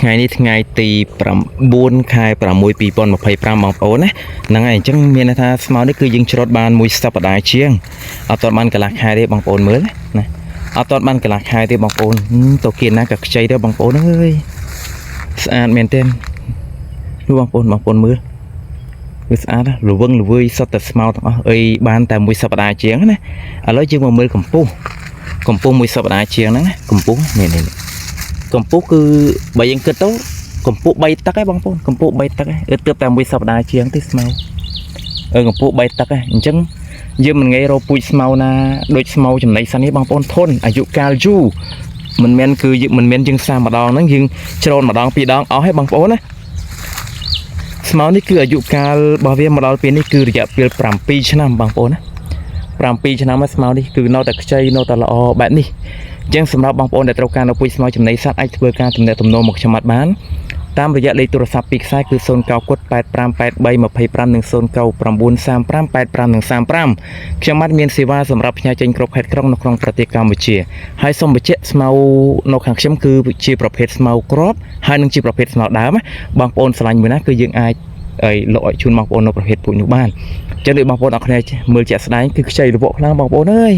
ថ្ងៃនេះថ្ងៃទី9ខែ6 2025បងប្អូនណាហ្នឹងហើយអញ្ចឹងមានន័យថាស្មៅនេះគឺយើងច្រូតបានមួយសប្តាហ៍ជាងអត់ទាន់បានកន្លះខែទេបងប្អូនមើលណាអត់ទាន់បានកន្លះខែទេបងប្អូនទៅគៀនណាក៏ខ្ចីដែរបងប្អូនអើយស្អាតមែនទែននោះបងប្អូនមើលវាស្អាតល្វឹងល្វើយសុទ្ធតែស្មៅទាំងអស់អីបានតែមួយសប្តាហ៍ជាងណាឥឡូវយើងមកមើលកម្ពស់មួយសប្តាហ៍ជាងហ្នឹងណាកម្ពស់នេះកម្ពស់គឺបើយើងគិតទៅកម្ពស់3តឹកឯងបងប្អូនកម្ពស់3តឹកឯងទើបតែមួយសប្តាហ៍ជាងទេស្មៅកម្ពស់3តឹកឯងអញ្ចឹងយើងមិនងាយរកពូជស្មៅណាដូចស្មៅចំណីសិននេះបងប្អូនធន់អាយុកាលយូរមិនមែនគឺមិនមែនយើងសាម្ដងហ្នឹងយើងច្រូតម្ដងពីរដងអស់ហើយបងប្អូនណាស្មៅនេះគឺអាយុកាលរបស់វាមកដល់ពេលនេះគឺរយៈពេល7ឆ្នាំបងប្អូនណា7ឆ្នាំហើយស្មៅនេះគឺនៅតែខ្ចីនៅតែល្អបែបនេះអញ្ចឹងសម្រាប់បងប្អូនដែលត្រូវការនៅពូជស្មៅចំណីសត្វអាចធ្វើការទំនាក់ទំនងមកខ្ញុំបានតាមរយៈលេខទូរស័ព្ទពីខ្សែគឺ090 8583 25និង09935 85និង35ខ្ញុំបានមានសេវាសម្រាប់ផ្ញើចេញគ្រប់ខេត្តក្រុងនៅក្នុងប្រទេសកម្ពុជាហើយសូមបញ្ជាក់ស្មៅនៅខាងខ្ញុំគឺជាប្រភេទស្មៅក្របហើយនឹងជាប្រភេទស្មៅដើមបងប្អូនឆ្លាញ់មួយណាគឺយើងអាចលោកឲ្យជូនបងប្អូននៅប្រភេទពូជនោះបានអញ្ចឹងដូចបងប្អូនអរគ្នាមើលជាក់ស្ដែងគឺខ្ចីរវក់ខ្លាំងបងប្អូនអើយ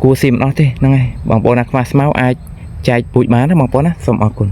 គួរស៊ីមិនអស់ទេហ្នឹងហើយបងប្អូនណាខ្វះស្មៅអាចចែកពូជបានណាបងប្អូនណាសូមអរគុណ